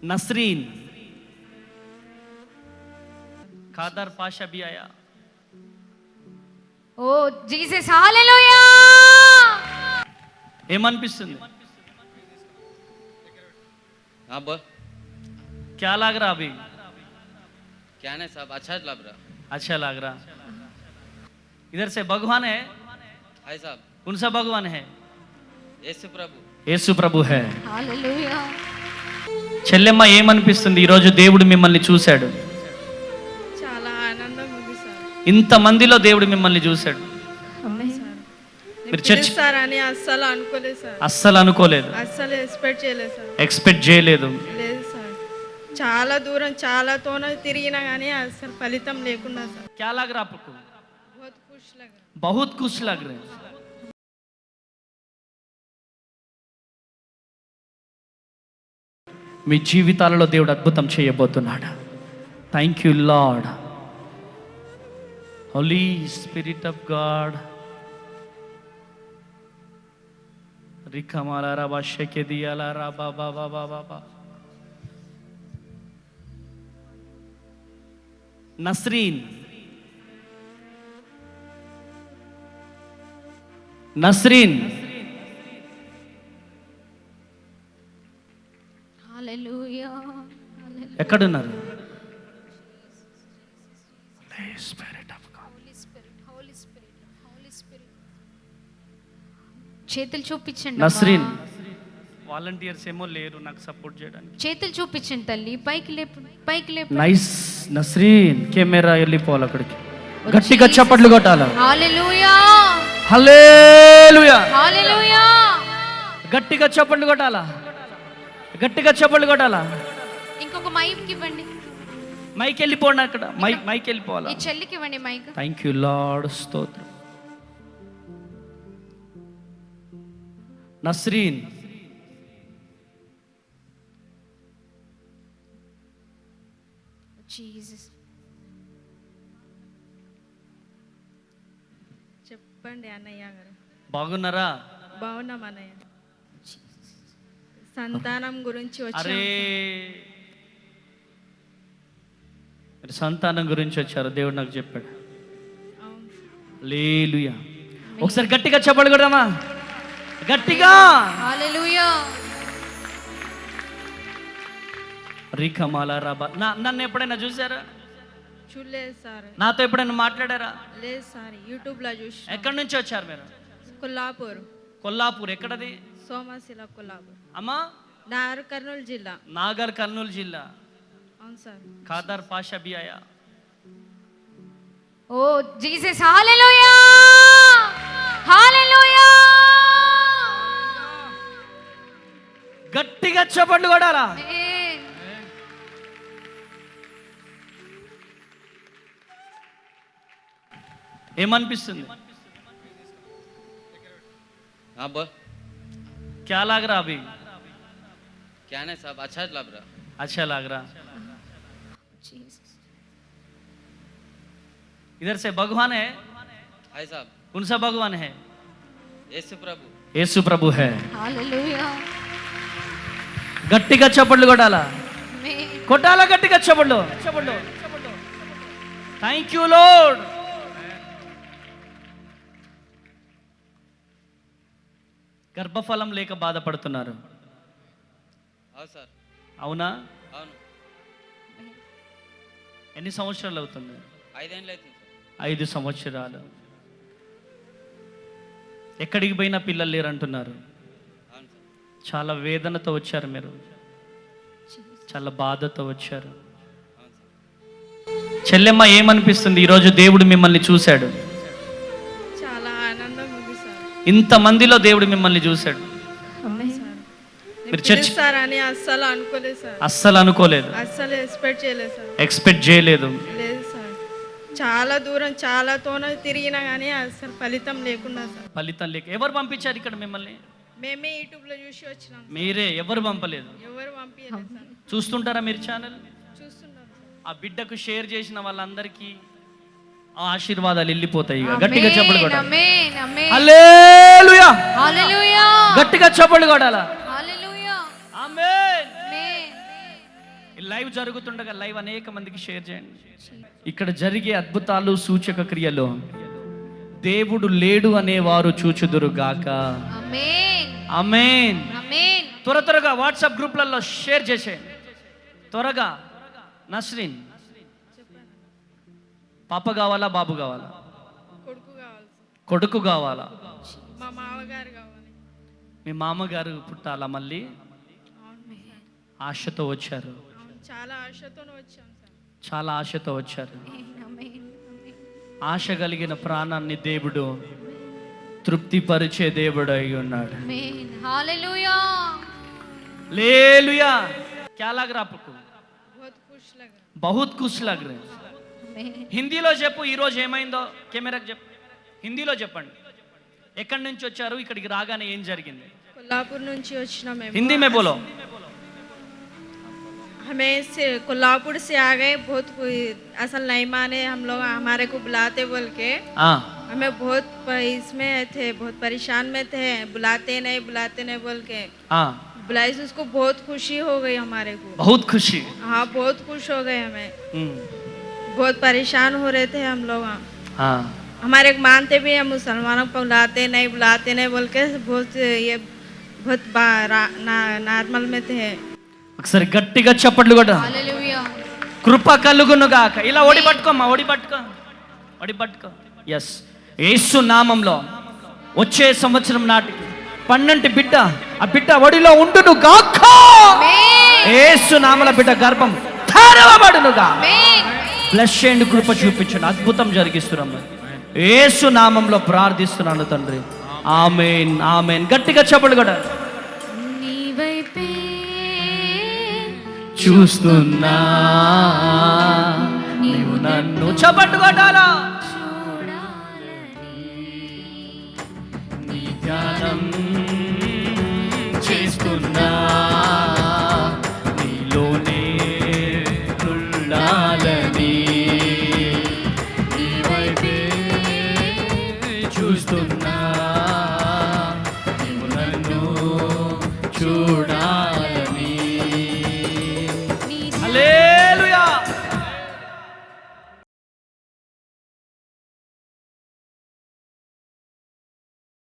नसरीन कादर पाशा भी आया। ఓ జీసస్ హల్లెలూయా. ఏమనిపిస్తుంది? हाँ बोल। क्या लग रहा अभी? क्या नहीं साहब, अच्छा लग रहा अच्छा लग रहा। इधर से भगवान है साहब। कौन सा भगवान है? యేసు ప్రభు। యేసు ప్రభు है। హల్లెలూయా. చెల్లెమ్మ ఏమనిపిస్తుంది ఈరోజు దేవుడు మిమ్మల్ని చూశాడు? చాలా ఆనందంగా ఉంది సార్. ఇంత మందిలో దేవుడు మిమ్మల్ని చూశాడు. ఆమేన్. మీరు చర్చ్ సార్ అని అస్సలు అనుకోలేదు సార్. అస్సలు అనుకోలేదు, అస్సలు ఎక్స్పెక్ట్ చేయలేదు సార్. ఎక్స్పెక్ట్ చేయలేదు. లేదు సార్, చాలా దూరం చాలా తోన తిరిగినా కానీ అసలు ఫలితం లేకుండా సార్. क्या लग रहा आपको? बहुत खुश लगा. बहुत खुश लग रहे हैं। మీ జీవితాలలో దేవుడు అద్భుతం చేయబోతున్నాడు. Thank you Lord, holy spirit of God. రికమాలారా బాషకే దియాలారా బాబా బాబా బాబా. నస్రీన్ నస్రీన్ హల్లెలూయా. ఎక్కడున్నారు? చేతులు చూపించండి. నస్రీన్ అమ్మా. వాలంటీర్స్ ఏమో లేరు నాకు సపోర్ట్ చేయడానికి. చేతులు చూపించండి తల్లి. పైకి లేపు, పైకి లేపు. నైస్ నస్రీన్. కెమెరా వెళ్ళిపోవాలి అక్కడికి. గట్టిగా చప్పట్లు కొట్టాలి. హల్లెలూయా. హల్లెలూయా. హల్లెలూయా. గట్టిగా చప్పట్లు కొట్టాలా, గట్టిగా చప్పట్లు కొట్టాలా. ఇంకొక మైక్ ఇవ్వండి. మైక్ వెళ్ళిపోండి అక్కడ. మైక్ వెళ్ళిపోవాలా. ఈ చెల్లికి ఇవ్వండి మైక్. థ్యాంక్ యూ లార్డ్, స్తోత్రం. నస్రీన్ జీసస్. చెప్పండి అన్నయ్య గారు. బాగున్నారా? బాగున్నాం అన్నయ్య. సంతానం గురించి అరే వచ్చాం. మీరు సంతానం గురించి వచ్చారు, దేవుడు నాకు చెప్పాడు. అవును. హల్లెలూయా. ఒకసారి గట్టిగా చప్పట్లు కొడదామా, గట్టిగా. హల్లెలూయా. రికమాలా రాబా. నన్ను ఎప్పుడైనా చూసారా? చూడలేదు సార్. నాతో ఎప్పుడైనా మాట్లాడారా? లేదు సార్, యూట్యూబ్ లో చూసి. ఎక్కడి నుంచి వచ్చారు మీరు? కొల్లాపూర్. కొల్లాపూర్. ఎక్కడది? సోమశిల కొల్లాపూర్. అమ్మా నాగర్ కర్నూలు జిల్లా. నాగర్ కర్నూలు జిల్లా. అవును సార్. కాదర్ పాషా भी आया। ఓ జీసస్ హల్లెలూయా. హల్లెలూయా. గట్టిగా చప్పట్లు కొడాలా. ఆమేన్. ఏమనిపిస్తుంది? हाँ बोल। क्या लग रहा अभी? क्या नहीं साहब, अच्छा लग रहा अच्छा लग रहा। జీసస్. इधर से भगवान है साहब। कौन सा भगवान है? యేసు ప్రభు। యేసు ప్రభు है। హల్లెలూయా. గట్టిగా చప్పట్లు కొట్టాలా, ఆమేన్. కొట్టాలా గట్టిగా చప్పట్లు. Thank you lord. గర్భఫలం లేక బాధపడుతున్నారు, అవును సార్। అవునా? అవును, ఎన్ని సంవత్సరాలు అవుతుంది? 5 ఏళ్ళు అవుతుంది సార్। 5 సంవత్సరాలు. ఎక్కడికి పోయినా పిల్లలు లేరంటున్నారు. అవును సార్। చాలా వేదనతో వచ్చారు మీరు, చాలా బాధతో వచ్చారు. అవును సార్। చెల్లెమ్మ ఏమనిపిస్తుంది ఈరోజు దేవుడు మిమ్మల్ని చూశాడు? చాలా ఆనందంగా ఉంది సార్. ఇంత మందిలో దేవుడు మిమ్మల్ని చూశాడు. ఆమేన్. సార్. మీరు చర్చ్ సార్ అని అస్సలు అనుకోలేదు సార్. అస్సలు అనుకోలేదు, అస్సలు ఎక్స్పెక్ట్ చేయలేదు సార్. ఎక్స్పెక్ట్ చేయలేదు. లేదు సార్, చాలా దూరం చాలా తోన తిరిగినా కానీ అసలు ఫలితం లేకుండా సార్. ఫలితం లేక. ఎవరు పంపించారు ఇక్కడ మిమ్మల్ని? మేమే యూట్యూబ్ లో చూసి వచ్చినాం. మీరే? ఎవరు పంపలేదు. ఎవరు పంపించలేదు సార్. చూస్తుంటారా మీరు ఛానల్? చూస్తున్నాం సార్. ఆ బిడ్డకు షేర్ చేసిన వాళ్ళందరికీ ఆ ఆశీర్వాదాలు వెళ్ళిపోతాయి. ఇక గట్టిగా చప్పట్లు కొట్టాలి. ఆమేన్. ఆమేన్. హల్లెలూయా. హల్లెలూయా. గట్టిగా చప్పట్లు కొట్టాలా. హల్లెలూయా. ఆమేన్. ఆమేన్. ఈ లైవ్ జరుగుతుండగా లైవ్ అనేక మందికి షేర్ చేయండి. ఇక్కడ జరిగే అద్భుతాలు సూచక క్రియలు దేవుడు లేడు అనేవారు చూచుదురు గాక. ఆమేన్ ఆమేన్. ఆమేన్. త్వరగా వాట్సాప్ గ్రూప్లలో షేర్ చేసేయండి త్వరగా. నస్రీన్, పాప కావాలా బాబు కావాలా? కొడుకు కావాలి సార్. కొడుకు కావాలా? మా మామగారు కావాలి. మీ మామగారు పుట్టాలా మళ్ళీ? ఆశతో వచ్చారు, అవును, చాలా ఆశతోనే వచ్చాం సార్. చాలా ఆశతో వచ్చారు. ఆమేన్ ఆమేన్. ఆశ కలిగిన ప్రాణాన్ని దేవుడు తృప్తిపరిచే దేవుడు అయి ఉన్నాడు. ఆమేన్. హల్లెలూయా. లేలుయా. क्या लग रहा आपको? बहुत खुश लगा. बहुत खुश लग रहे. ఆమేన్. హిందీలో చెప్పు ఈరోజు ఏమైందో. కెమెరాకి చెప్పు, హిందీలో చెప్పండి. ఎక్కడి నుంచి వచ్చారు, ఇక్కడికి రాగానే ఏం జరిగింది? कोल्हापुर నుంచి వచ్చినాం మేము. హిందీ మే బోలో. हमें से कोल्हापुर से आ गए. बहुत असल नहीं माने हम लोग, हमारे को बुलाते बोल के. हमें बहुत इसमें थे, बहुत परेशान में थे. बुलाते नहीं बोल के बुलाई. उसको बहुत खुशी हो गई हमारे को. बहुत खुशी. हाँ, बहुत खुश हो गए. हमें बहुत परेशान हो रहे थे हम लोग. हमारे मानते भी हम मुसलमानों को बुलाते नहीं बोल के बहुत ये बहुत नॉर्मल में थे. ఒకసారి గట్టిగా చప్పట్లు కొట్టు. హల్లెలూయా. కృప కలుగును గాక. ఇలా ఒడి పట్టుకోమ్మా, ఒడి పట్టుకో. ఎస్, యేసు నామంలో వచ్చే సంవత్సరం నాటికి 12 బిడ్డ, ఆ బిడ్డ ఒడిలో ఉండును గాక. ఆమేన్ యేసు నామములో బిడ్డ గర్భం తెరవబడును గాక. ఆమేన్. బ్లెస్ చేయండి, కృప చూపించండి, అద్భుతం జరిగిస్తున్నాము. యేసు నామంలో ప్రార్థిస్తున్నాను తండ్రి. ఆమేన్ ఆమేన్. గట్టిగా చప్పట్లు కొట్టు. నీ వైపే చూస్తున్నా నీవు నన్ను. చప్పట్లు కొట్టాలా? చూడాలని నీ ధ్యానం చేస్తున్నా, నీలోనే ఉండాలని.